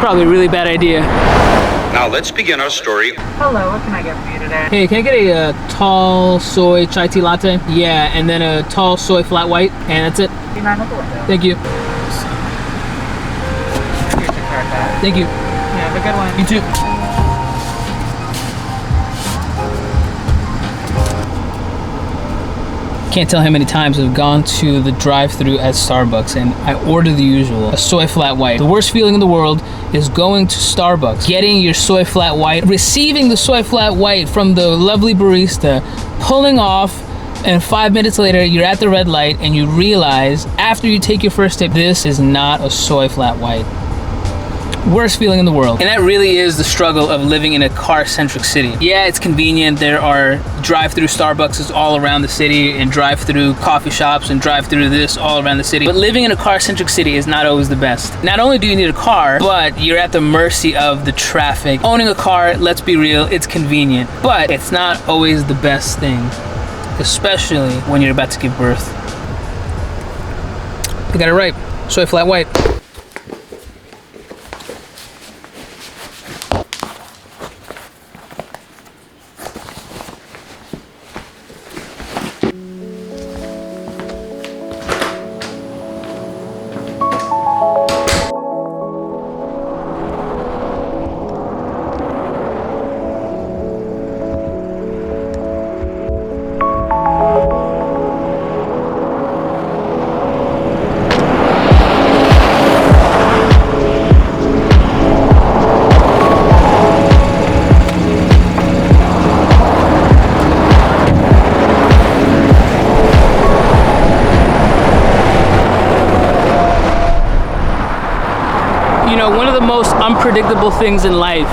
probably a really bad idea. Now let's begin our story. Hello, what can I get for you today? Hey, can I get a tall soy chai tea latte? Yeah, and then a tall soy flat white, and that's it. Do you mind at the window? Thank you. Here's your card back. Thank you. Yeah, have a good one. You too. Can't tell how many times I've gone to the drive-thru at Starbucks and I order the usual, a soy flat white. The worst feeling in the world is going to Starbucks, getting your soy flat white, receiving the soy flat white from the lovely barista, pulling off, and 5 minutes later you're at the red light and you realize after you take your first sip, this is not a soy flat white. Worst feeling in the world. And that really is the struggle of living in a car-centric city. Yeah, it's convenient. There are drive-through Starbucks all around the city and drive-through coffee shops and drive-through this all around the city. But living in a car-centric city is not always the best. Not only do you need a car, but you're at the mercy of the traffic. Owning a car, let's be real, it's convenient, but it's not always the best thing, especially when you're about to give birth. I got it right. Soy flat white. You know, one of the most unpredictable things in life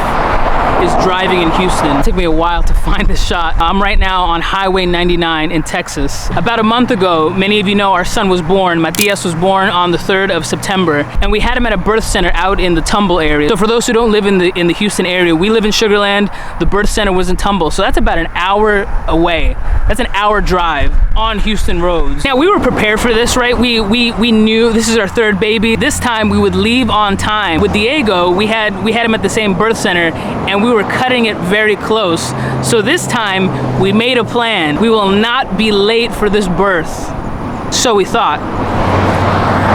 is driving in Houston. It took me a while to find this shot. I'm right now on Highway 99 in Texas. About a month ago, many of you know our son was born. Matias was born on the 3rd of September, and we had him at a birth center out in the Tumble area. So for those who don't live in the Houston area, we live in Sugar Land. The birth center was in Tumble, so that's about an hour away. That's an hour drive on Houston roads. Now, we were prepared for this, right? We knew this is our third baby. This time we would leave on time. With Diego, we had him at the same birth center, and we were cutting it very close. So this time we made a plan. We will not be late for this birth. So we thought.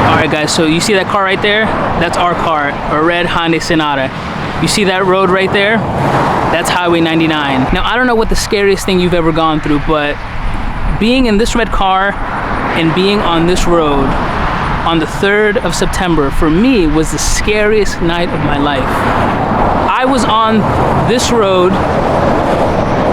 All right, guys, so you see that car right there? That's our car, a red Hyundai Sonata. You see that road right there? That's Highway 99. Now, I don't know what the scariest thing you've ever gone through, but being in this red car and being on this road on the 3rd of September, for me, was the scariest night of my life. I was on this road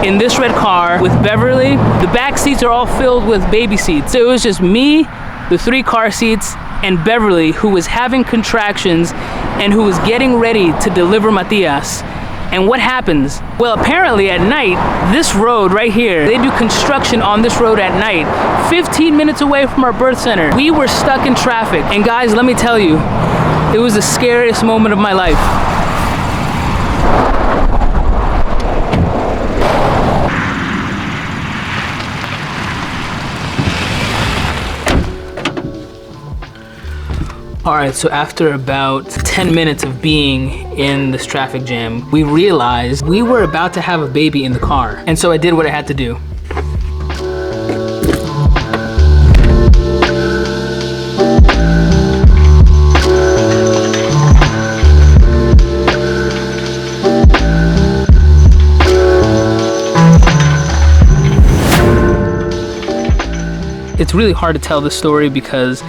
in this red car with Beverly. The back seats are all filled with baby seats. So it was just me, the 3 car seats, and Beverly, who was having contractions and who was getting ready to deliver Matias. And what happens? Well, apparently at night, this road right here, they do construction on this road at night, 15 minutes away from our birth center. We were stuck in traffic. And guys, let me tell you, it was the scariest moment of my life. All right, so after about 10 minutes of being in this traffic jam, we realized we were about to have a baby in the car. And so I did what I had to do. It's really hard to tell this story because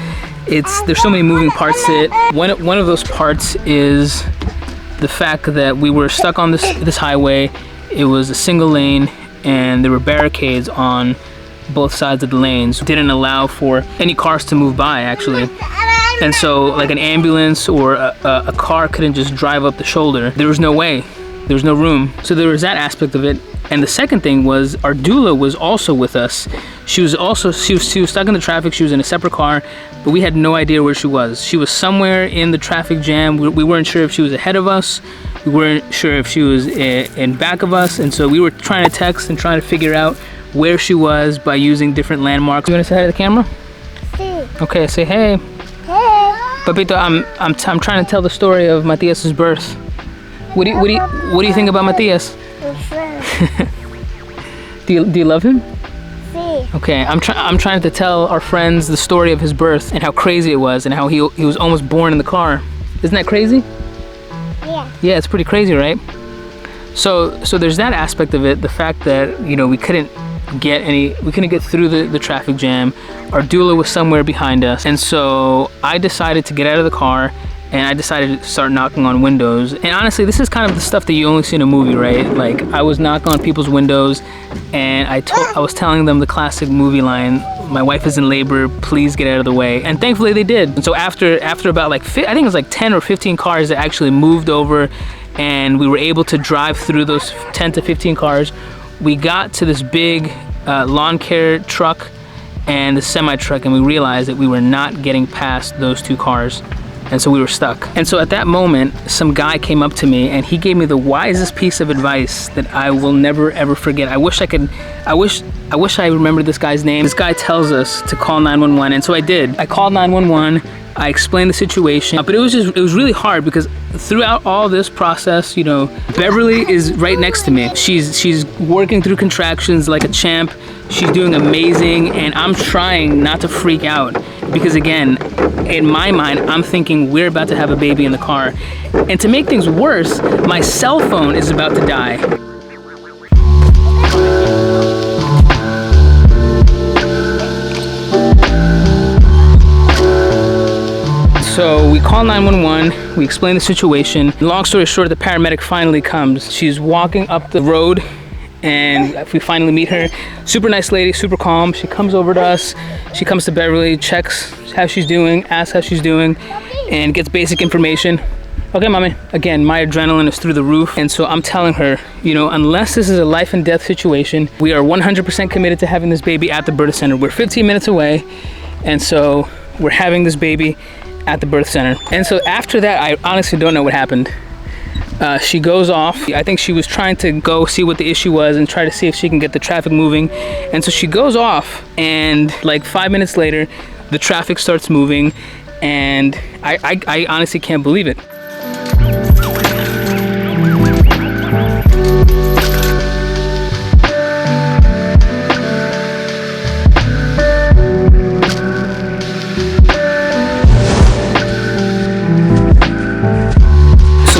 there's so many moving parts to it. One of those parts is the fact that we were stuck on this highway. It was a single lane and there were barricades on both sides of the lanes. It didn't allow for any cars to move by, actually. And so like an ambulance or a car couldn't just drive up the shoulder. There was no way. There was no room. So there was that aspect of it. And the second thing was our doula was also with us. She was stuck in the traffic. She was in a separate car, but we had no idea where she was. She was somewhere in the traffic jam. We weren't sure if she was ahead of us. We weren't sure if she was in back of us. And so we were trying to text and trying to figure out where she was by using different landmarks. You want to say hi to the camera? Hey. Okay, say hey. Hey. Papito, I'm trying to tell the story of Matias's birth. What do you think about Matias? Do you love him? Okay, I'm trying to tell our friends the story of his birth and how crazy it was and how he was almost born in the car. Isn't that crazy? Yeah. Yeah, it's pretty crazy, right? So there's that aspect of it, the fact that, you know, we couldn't get through the traffic jam. Our doula was somewhere behind us, and so I decided to get out of the car and I decided to start knocking on windows. And honestly, this is kind of the stuff that you only see in a movie, right? Like, I was knocking on people's windows and I was telling them the classic movie line, "My wife is in labor, please get out of the way." And thankfully they did. And so after about like, I think it was like 10 or 15 cars that actually moved over, and we were able to drive through those 10 to 15 cars, we got to this big lawn care truck and the semi truck, and we realized that we were not getting past those two cars. And so we were stuck. And so at that moment, some guy came up to me and he gave me the wisest piece of advice that I will never ever forget. I wish I remembered this guy's name. This guy tells us to call 911, and so I did. I called 911. I explained the situation, but it was really hard because throughout all this process, you know, Beverly is right next to me. She's working through contractions like a champ. She's doing amazing, and I'm trying not to freak out because, again, in my mind, I'm thinking we're about to have a baby in the car. And to make things worse, my cell phone is about to die. So we call 911, we explain the situation. Long story short, the paramedic finally comes. She's walking up the road and we finally meet her. Super nice lady, super calm. She comes over to us. She comes to Beverly, checks how she's doing, asks how she's doing, and gets basic information. Okay, mommy. Again, my adrenaline is through the roof. And so I'm telling her, you know, unless this is a life and death situation, we are 100% committed to having this baby at the birth center. We're 15 minutes away. And so we're having this baby at the birth center. And so after that, I honestly don't know what happened. She goes off. I think she was trying to go see what the issue was and try to see if she can get the traffic moving. And so she goes off, and like 5 minutes later, the traffic starts moving, and I honestly can't believe it.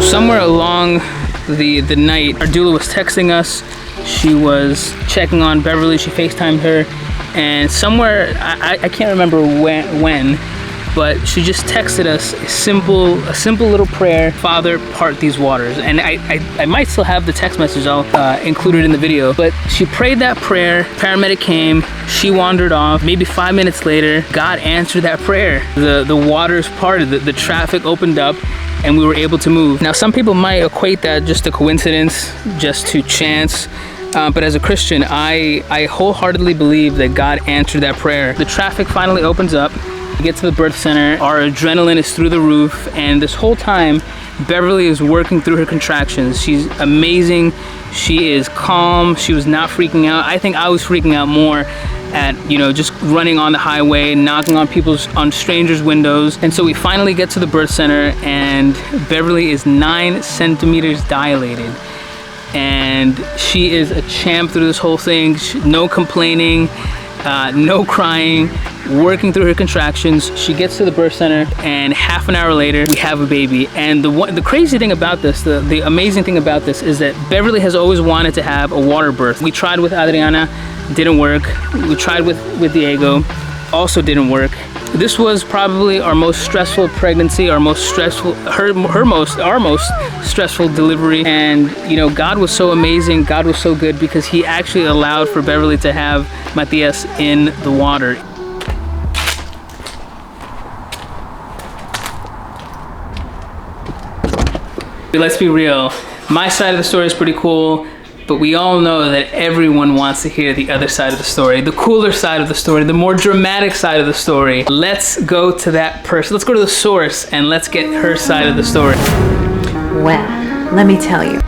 Somewhere along the night, our doula was texting us. She was checking on Beverly. She FaceTimed her, and somewhere I can't remember when, but she just texted us a simple little prayer: "Father, part these waters." And I might still have the text message. I'll include it in the video. But she prayed that prayer. Paramedic came. She wandered off. Maybe 5 minutes later, God answered that prayer. The waters parted. The traffic opened up, and we were able to move. Now, some people might equate that just to coincidence, just to chance. But as a Christian, I wholeheartedly believe that God answered that prayer. The traffic finally opens up. We get to the birth center. Our adrenaline is through the roof. And this whole time, Beverly is working through her contractions. She's amazing. She is calm. She was not freaking out. I think I was freaking out more at, you know, just running on the highway, knocking on strangers' windows. And so we finally get to the birth center, and Beverly is 9 centimeters dilated. And she is a champ through this whole thing. No complaining, no crying, working through her contractions. She gets to the birth center, and half an hour later, we have a baby. And the crazy thing about this, the amazing thing about this, is that Beverly has always wanted to have a water birth. We tried with Adriana, didn't work. We tried with Diego, also didn't work. This was probably our most stressful pregnancy, our most stressful, our most stressful delivery. And you know, God was so amazing, God was so good, because He actually allowed for Beverly to have Matias in the water. Let's be real, my side of the story is pretty cool, but we all know that everyone wants to hear the other side of the story, the cooler side of the story, the more dramatic side of the story. Let's go to that person. Let's go to the source and let's get her side of the story. Well, let me tell you.